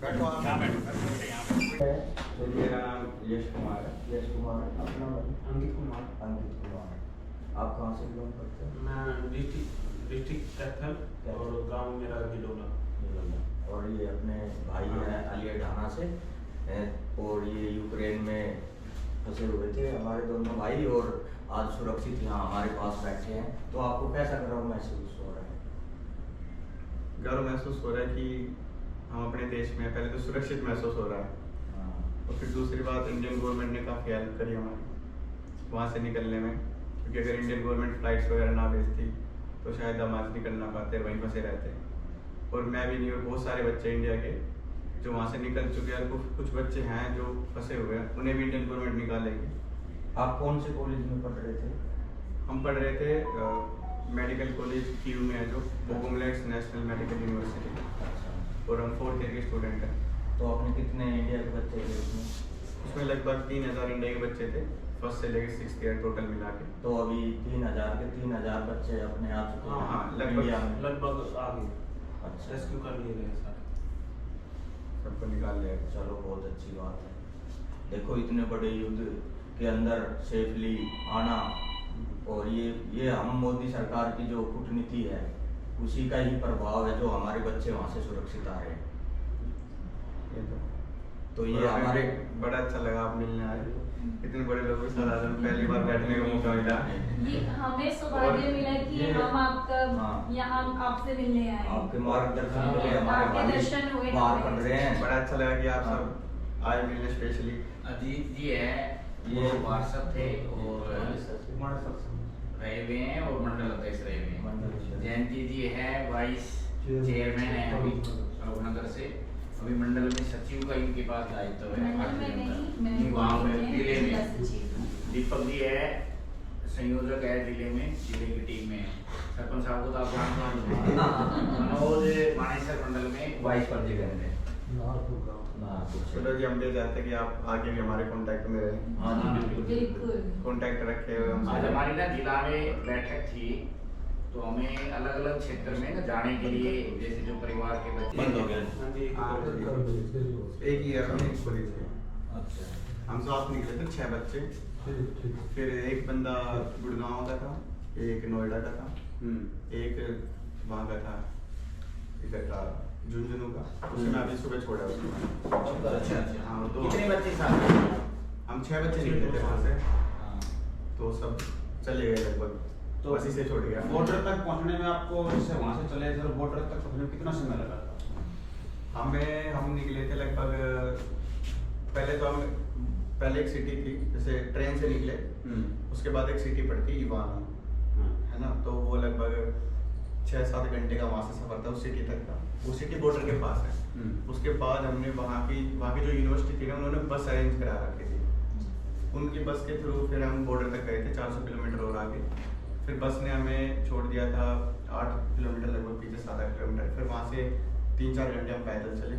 बैठो आप। यहाँ बैठो मेरा नाम यश कुमार है। यश कुमार। अपना नाम? अंकित कुमार। अंकित कुमार। आप कहाँ से बिलोंग करते हैं? मैं डिस्ट्रिक्ट कैथल और गांव मेरा गिलोला। और ये अपने भाई हैं अली ढाना से, और ये यूक्रेन में फंसे हुए थे हमारे दोनों भाई, और आज सुरक्षित यहाँ हमारे पास बैठे हैं। तो आपको कैसा गर्व महसूस हो रहा है? गर्व महसूस हो रहा है कि हम अपने देश में, पहले तो सुरक्षित महसूस हो रहा है, और फिर दूसरी बात इंडियन गवर्नमेंट ने काफ़ी हेल्प करी हमारी वहाँ से निकलने में, क्योंकि अगर इंडियन गवर्नमेंट फ्लाइट्स वगैरह ना भेजती तो शायद हम आज निकल ना पाते, वहीं फंसे रहते। और मैं भी नहीं, और बहुत सारे बच्चे इंडिया के जो वहाँ से निकल चुके हैं, कुछ बच्चे हैं जो फंसे हुए हैं, उन्हें भी इंडियन गवर्नमेंट निकालेगी। आप कौन से कॉलेज में पढ़ रहे थे? हम पढ़ रहे थे मेडिकल कॉलेज कीव में है, जो बोगुमलेट्स नेशनल मेडिकल यूनिवर्सिटी, और हम 4th ईयर के स्टूडेंट हैं। तो आपने कितने इंडिया के बच्चे थे उसमें? उसमें लगभग 3000 इंडिया के बच्चे थे, फर्स्ट से लेकर 6th ईयर टोटल मिला के। तो अभी 3000 बच्चे अपने आ चुके हैं? हाँ, लगभग आ गए। अच्छा, रेस्क्यू कर लिए गए सारे, सबको निकाल लिया। चलो बहुत अच्छी बात है। देखो इतने बड़े युद्ध के अंदर सेफली आना, और ये हम मोदी सरकार की जो कूटनीति है उसी का ही प्रभाव है जो हमारे बच्चे वहाँ से सुरक्षित आ रहे हैं। तो ये हमारे बड़ा अच्छा लगा आप मिलने आए, इतने बड़े लोगों के साथ आज हम पहली बार बैठने का मौका मिला। ये हमें सौभाग्य मिला कि हम आपका यहाँ आपसे मिलने आए, आपके मार्गदर्शन के लिए हमारे आपके दर्शन हुए बाहर पढ़ रहे हैं। बड़ा अच्छा लगा कि आप सब आए मिलने स्पेशली। अजीत जी है, ये वार्षद थे और रहे हुए हैं, और मंडल अध्यक्ष रहे हुए हैं। जयंती जी है, वाइस चेयरमैन है अभी नगर से, अभी मंडल में सचिव का इनके पास दायित्व है। वहाँ पे जिले में दीपक जी है, संयोजक है जिले में, जिले की टीम में। सरपंच साहब को तो आप मनोज मानेसर मंडल में वाइस प्रेसिडेंट है। चलो जी, हम ये चाहते हैं कि आप आगे भी हमारे कांटेक्ट में रहें। हाँ जी बिल्कुल कांटेक्ट रखे हुए हम। आज हमारी ना जिला में बैठक थी, तो हमें अलग अलग क्षेत्र में ना जाने के लिए, जैसे जो परिवार के बच्चे बंद हो गए। एक ही ईयर में एक खोली थी। अच्छा, हम साथ निकले थे 6 बच्चे, फिर एक बंदा गुड़गांव का था, एक नोएडा का था, एक वहाँ का था इधर का झुंझुनू का, उसे मैं अभी सुबह छोड़ा उसको। अच्छा। हाँ, तो कितने बच्चे साथ में? हम 6 बच्चे निकले थे वहाँ से, तो सब चले गए लगभग, तो बस इसे छोड़ गया। बॉर्डर तक पहुंचने में आपको, जैसे वहां से चले थे बॉर्डर तक पहुंचने में कितना समय लगा? हम निकले थे लगभग, पहले एक सिटी थी, जैसे ट्रेन से निकले, उसके बाद एक सिटी पड़ती इवानो, है ना, तो वो लगभग 6-7 घंटे का वहाँ से सफर था उस सिटी तक का। वो सिटी बॉर्डर के पास है। उसके बाद हमने वहाँ की जो यूनिवर्सिटी थी ना, उन्होंने बस अरेंज करा रखी थी, उनकी बस के थ्रू फिर हम बॉर्डर तक गए थे, 400 किलोमीटर और आगे। फिर बस ने हमें छोड़ दिया था 8 किलोमीटर लगभग पीछे, 7-8 किलोमीटर। फिर वहाँ से 3-4 घंटे हम पैदल चले,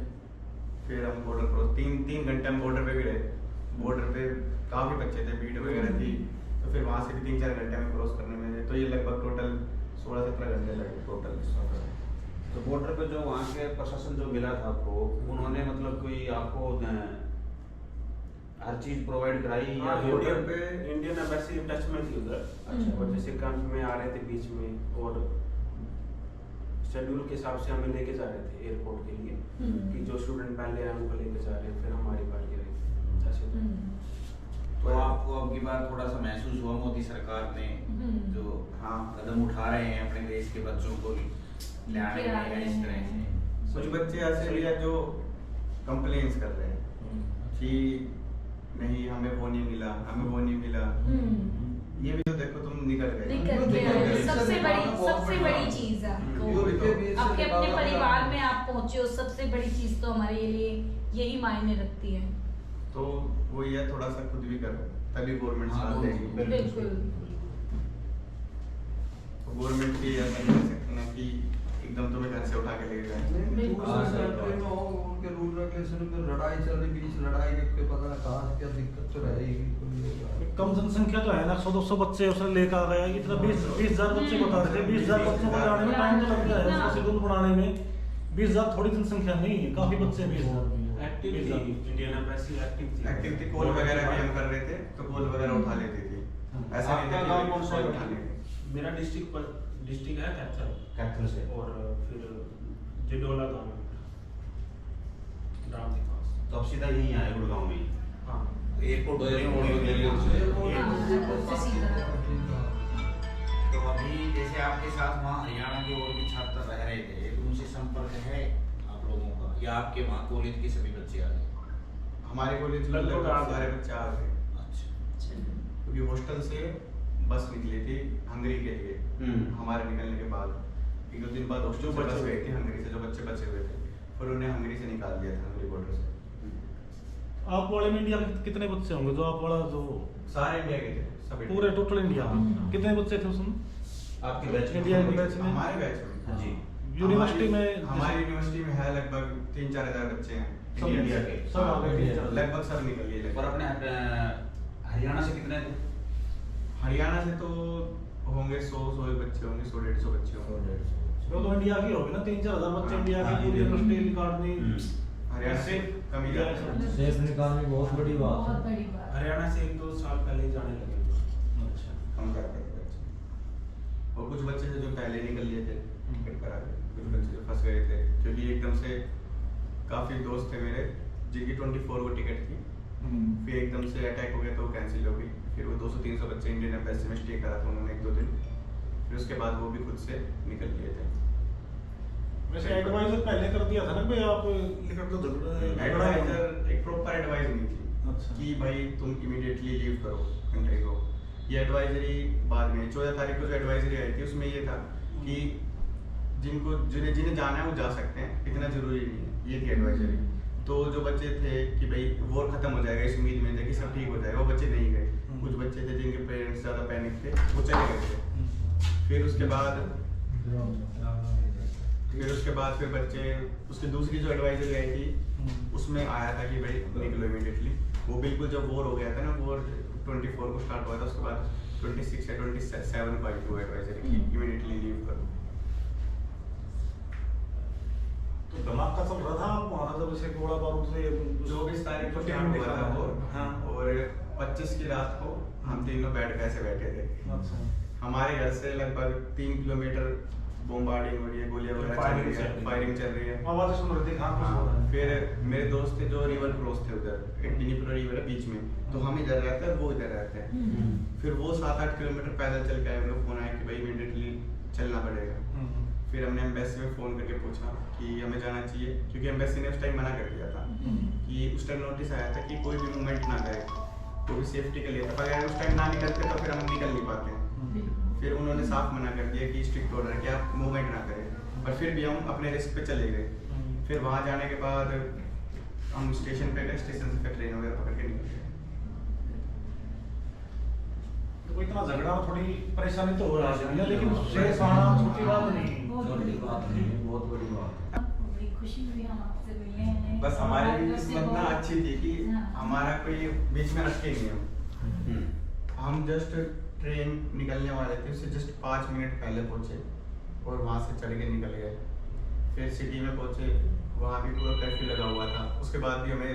फिर हम बॉर्डर क्रॉस, 3 घंटे हम बॉर्डर पे भी रहे। बॉर्डर पे काफ़ी बच्चे थे, भीड़ वगैरह थी, तो फिर वहाँ से भी 3-4 घंटे हमें क्रॉस करने में, तो ये लगभग टोटल 16-17 घंटे लगे टोटल। तो बॉर्डर पे जो वहाँ के प्रशासन जो मिला था आपको, उन्होंने मतलब कोई आपको हर चीज प्रोवाइड कराई? हाँ, इंडियन एम्बेसी टच में थी उधर। अच्छा। और जैसे कैंप में आ रहे थे बीच में, और शेड्यूल के हिसाब से हमें लेके जा रहे थे एयरपोर्ट के लिए, कि जो स्टूडेंट पहले आए उनको लेके जा रहे हैं, फिर हमारी बारी रही। तो आपको अब की बार थोड़ा सा महसूस हुआ मोदी सरकार ने जो कदम उठा रहे हैं अपने देश के बच्चों को लाने में, इस तरह से? कुछ बच्चे ऐसे भी हैं जो कंप्लेंट्स कर रहे हैं कि नहीं, हमें वो नहीं मिला, हमें वो नहीं मिला। ये भी तो देखो, तुम निकल गए। सबसे बड़ी चीज है आपके अपने परिवार में आप पहुंचे हो, सबसे बड़ी चीज तो हमारे लिए यही मायने रखती है। तो वो ये थोड़ा सा खुद भी करो, तभी गवर्नमेंट साथ देगी। बिल्कुल। गवर्नमेंट भी ऐसा नहीं कर सकती ना कि एकदम तुम्हें घर से उठा के लेके जाएंगे। उनके रूल रेगुलेशन में लड़ाई चल रही, बीच लड़ाई के पता नहीं कहाँ से क्या दिक्कत तो रहेगी। कम जनसंख्या तो है ना, 100-200 बच्चे उसने लेकर आ गया, इतना 20,000 बच्चे बता रहे थे। 20,000 बच्चों को लाने में टाइम तो लगता है, उसका शेड्यूल बनाने में। 20,000 थोड़ी जनसंख्या नहीं है, काफी बच्चे हैं 20,000। एक्टिव थी इंडियन एम्बेसी, एक्टिव थी, कॉल वगैरह भी हम कर रहे थे तो कॉल वगैरह उठा लेती थी। ऐसा नहीं था आपका कि गाँव कौन सा है? उठा लेंगे। मेरा डिस्ट्रिक्ट है कैप्टन से और फिर जिडोला गाँव में ड्राम के पास। तो अब सीधा यहीं आए गुड़गांव में ही। हाँ एयरपोर्ट से तो अभी जैसे आपके साथ वहाँ हरियाणा के और भी छात्र रह रहे थे, तो उनसे संपर्क है आप लोगों का, या आपके वहाँ कॉलेज के सभी बच्चे आ गए? हमारे कॉलेज में लगभग लगभग सारे बच्चे आ गए, अच्छा, क्योंकि हॉस्टल से बस निकली थी हंगरी के लिए। हमारे निकलने के बाद 1-2 दिन बाद हॉस्टल से बस गई थी हंगरी से, जो बच्चे बचे हुए थे, फिर उन्हें हंगरी से निकाल दिया था, हंगरी बॉर्डर से। आप वाले में इंडिया के कितने बच्चे होंगे? जो आप वाला जो सारे इंडिया के थे, सब पूरे टोटल इंडिया में कितने बच्चे थे उसमें? आपके बैच में? इंडिया के बैच में? हमारे बैच में हाँ जी। यूनिवर्सिटी में? हमारी यूनिवर्सिटी में है लगभग 3-4 हजार बच्चे हैं सब इंडिया के? सब आ गए थे। लगभग सब निकल गए। और अपने हरियाणा से कितने थे? हरियाणा से तो होंगे 100 बच्चे होंगे, 100-150 बच्चे होंगे। वो तो इंडिया की होगी ना, 3-4 हजार बच्चे हाँ, इंडिया हाँ, की पूरी इंडिया की। यूनिवर्सिटी निकालनी। हरियाणा से कम ही जाते हैं। शेष निकालनी बहुत बड़ी बात बहुत है। बड़ी बात। हरियाणा से 1-2 साल पहले ही जाने लगे। हम करते थे बच्चे, और कुछ बच्चे थे जो पहले निकल लिए थे, फिर करा गए। कुछ बच्चे जो फंस गए थे, क्योंकि एकदम से काफी दोस्त थे मेरे जिनकी 24 को टिकट थी, फिर एकदम से अटैक हो गया तो कैंसिल हो गई। फिर वो 200-300 बच्चे इंडियन एम्बेसी में स्टे करा था उन्होंने 1-2 दिन, फिर उसके बाद वो भी खुद से निकल लिए थे। वैसे एडवाइजर पहले कर दिया था ना भाई, आप निकल तो जरूर एडवाइजर एक प्रॉपर एडवाइस नहीं थी अच्छा। कि भाई तुम इमीडिएटली लीव करो कंट्री को। ये एडवाइजरी बाद में 14 तारीख को जो एडवाइजरी आई थी उसमें ये था कि जिन्हें जाना है वो जा सकते हैं, इतना जरूरी नहीं है, ये थी एडवाइजरी। तो जो बच्चे थे कि भाई वॉर खत्म हो जाएगा इस उम्मीद में थे कि सब ठीक हो जाएगा, वो बच्चे नहीं गए। कुछ बच्चे थे जिनके पेरेंट्स ज्यादा पैनिक थे, वो चले गए थे। फिर उसके बाद फिर बच्चे, उसकी दूसरी जो एडवाइजरी आई थी उसमें आया था कि भाई निकलो इमीडिएटली। वो बिल्कुल जब वॉर हो गया था ना, वॉर 24 को स्टार्ट हुआ था, उसके बाद 26 या 27 को आई थी वो एडवाइजरी की इमीडिएटली लीव करो। तो धमाका चल रहा था वहाँ जब से गोला बारूद से 24 तारीख को स्टार्ट हुआ था वो, हाँ। और 25 की रात को हम तीनों ऐसे बैठे थे। अच्छा। हमारे घर से लगभग 3 किलोमीटर बॉम्बार्डिंग हो रही है, गोलियां वगैरह चल रही है, फायरिंग चल रही है। आवाज़ सुन रहे थे, हाँ कुछ हो रहा हाँ, है। फिर मेरे दोस्त थे जो रिवर क्रॉस थे उधर, एक डिनीपुरा रिवर है बीच में, तो हम इधर रहते हैं, वो इधर रहते हैं। फिर वो 7-8 किलोमीटर पैदल चल के आए, उनको फोन आया कि भाई इमीडिएटली चलना पड़ेगा। फिर हमने एम्बेसी में फोन करके पूछा कि हमें जाना चाहिए, क्योंकि एम्बेसी ने उस टाइम मना कर दिया था कि उस टाइम नोटिस आया था कि कोई भी मूवमेंट ना करे, कोई भी सेफ्टी के लिए। अगर उस टाइम ना निकलते तो फिर हम निकल नहीं पाते। फिर उन्होंने साफ मना कर दिया कि स्ट्रिक्ट ऑर्डर है कि आप मूवमेंट ना करें, पर फिर भी हम अपने रिस्क पे चले गए। फिर वहाँ जाने के बाद हम स्टेशन पे गए, स्टेशन से फिर ट्रेन वगैरह पकड़ के निकल गए। तो इतना झगड़ा और थोड़ी परेशानी तो हो रहा है, लेकिन शेष आना छोटी बात नहीं। छोटी बात नहीं, बहुत बड़ी बात। बड़ी खुशी हुई हम आपसे मिलने हैं। बस हमारी भी और किस्मत ना बहुत- अच्छी थी कि हाँ। हमारा कोई बीच में अटके नहीं हम जस्ट ट्रेन निकलने वाले थे, उससे जस्ट 5 मिनट पहले पहुंचे और वहाँ से चढ़ के निकल गए। फिर सिटी में पहुंचे, वहाँ भी पूरा कर्फ्यू लगा हुआ था। उसके बाद भी हमें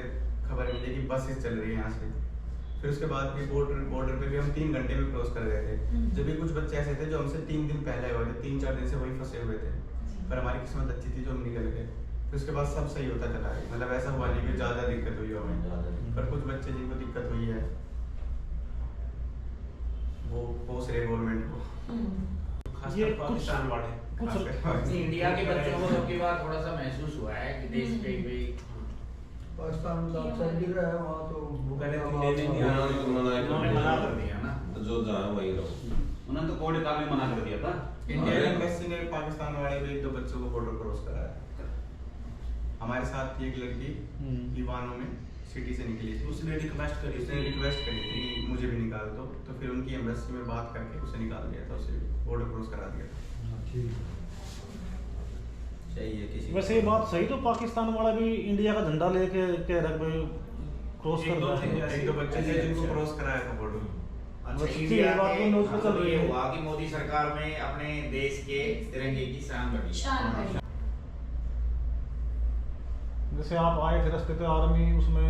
खबर मिली कि बसेस चल रही है यहाँ से। फिर उसके बाद भी बॉर्डर पे भी हम 3 घंटे में क्रॉस कर गए थे। जब भी कुछ बच्चे ऐसे थे जो हमसे 3 दिन पहले हुए थे, 3-4 दिन से वही फंसे हुए थे, पर हमारी किस्मत अच्छी थी जो हम निकल गए। फिर उसके बाद सब सही होता चला गया, मतलब ऐसा हुआ नहीं कि ज़्यादा दिक्कत हुई हमें, पर कुछ बच्चे जिनको दिक्कत हुई है वो पोस रहे गवर्नमेंट को। खासकर ये पाकिस्तान वाले। कुछ इंडिया के बच्चों को सबकी बात थोड़ा सा महसूस हुआ है कि देश पे भी पाकिस्तान में तो चल ही रहा है, वहाँ तो पहले तो लेने नहीं आया, उन्होंने मना कर दिया ना। जो जाए वही रहो। उन्होंने तो कोविड काल में मना कर दिया था। इंडियन एम्बेसी ने पाकिस्तान वाले भी 1-2 बच्चों को बॉर्डर क्रॉस कराया। हमारे साथ थी एक लड़की, ईवानो में सिटी से निकली थी। उसने रिक्वेस्ट करी उसने रिक्वेस्ट करी थी कि मुझे भी निकाल दो, तो फिर उनकी एम्बेसी में बात करके उसे निकाल दिया था, उसे बॉर्डर क्रॉस करा दिया था। चाहिए किसी वैसे ये बात सही, तो पाकिस्तान वाला भी इंडिया का झंडा लेके कह रहा है भाई क्रॉस कर रहा है। एक दो बच्चे थे जिनको क्रॉस कराया था बॉर्डर। अच्छा, बच्चे इंडिया बात के तो न्यूज़ पे चल रही ये है। हुआ कि मोदी सरकार में अपने देश के तिरंगे की शान बढ़ी। शान बढ़ी। जैसे आप आए थे रास्ते पे, आर्मी उसमें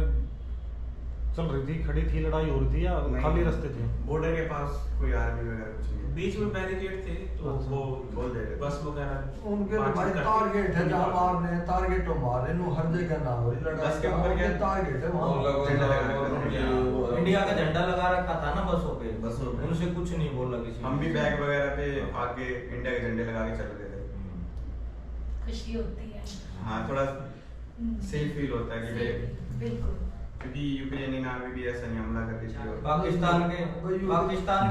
चल रही थी, खड़ी थी, लड़ाई हो रही थी या खाली रास्ते थे? बॉर्डर के पास कोई आर्मी वगैरह कुछ नहीं है। बीच में बैरिकेड थे तो अच्छा। वो बोल दे रहे थे। बस वगैरह उनके बातचीत भाई करके टारगेट है जहाँ उनकी मारने हैं, टारगेट तो मारे नु हर जगह ना हो लड़ाई। बस के ऊपर क्या टारगेट है वहाँ झंडा लगा रखा था। इंडिया का झंडा लगा रखा था ना बसों पे, उनसे कुछ नहीं बोला किसी हम ने। भी बैग वगैरह पे आगे इंडिया के झंडे लगा के चल रहे थे। खुशी होती है। हाँ, थोड़ा सेफ फील होता है कि भाई, बिल्कुल। क्योंकि यूक्रेनियन आर्मी भी ऐसा नहीं हमला करती थी। और पाकिस्तान के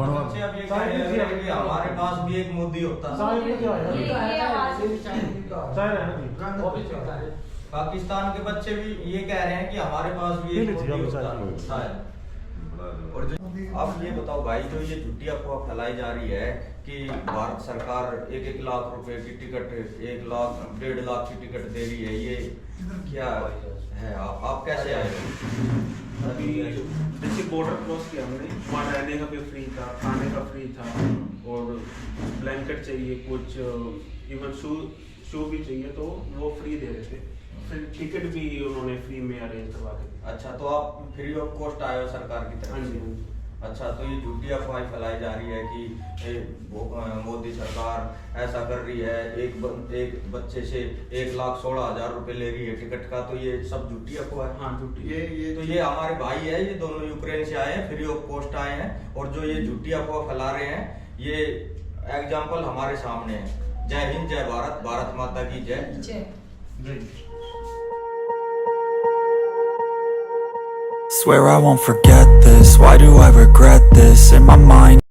बच्चे अब ये कह रहे हैं कि हमारे पास भी एक मोदी होता। सारे में क्या है? ये आवाज चाहे रहने दी। पाकिस्तान के बच्चे भी ये कह रहे हैं कि हमारे पास भी एक पीली थी मोदी अब होता शायद। शायद। और जो अब ये बताओ भाई, जो ये झूठी अफवाह फैलाई जा रही है कि भारत सरकार 1-1 लाख रुपए की टिकट, 1 लाख 1.5 लाख की टिकट दे रही है, ये क्या है? आप कैसे आए? अभी जैसे बॉर्डर क्रॉस किया हमने, वहाँ रहने का भी फ्री था, खाने का फ्री था, और ब्लैंकेट चाहिए कुछ, इवन शू भी चाहिए तो वो फ्री दे रहे थे। फिर टिकट भी उन्होंने फ्री में अरेंज करवा दी। अच्छा, तो आप फ्री ऑफ कॉस्ट आए हो सरकार की हाँ तरफ जी, से? हाँ जी। अच्छा, तो ये झूठी अफवाह फैलाई जा रही है कि मोदी सरकार ऐसा कर रही है, एक बच्चे से 1,16,000 रुपए ले रही है टिकट का, तो ये सब झूठी अफवाह है। हाँ झूठी। ये तो ये हमारे भाई है, ये दोनों यूक्रेन से आए हैं, फ्री ऑफ कॉस्ट आए हैं, और जो ये झूठी अफवाह फैला रहे हैं, ये एग्जाम्पल हमारे सामने है। जय हिंद, जय भारत, भारत माता की जय। जय। Swear I won't forget this. Why do I regret this? In my mind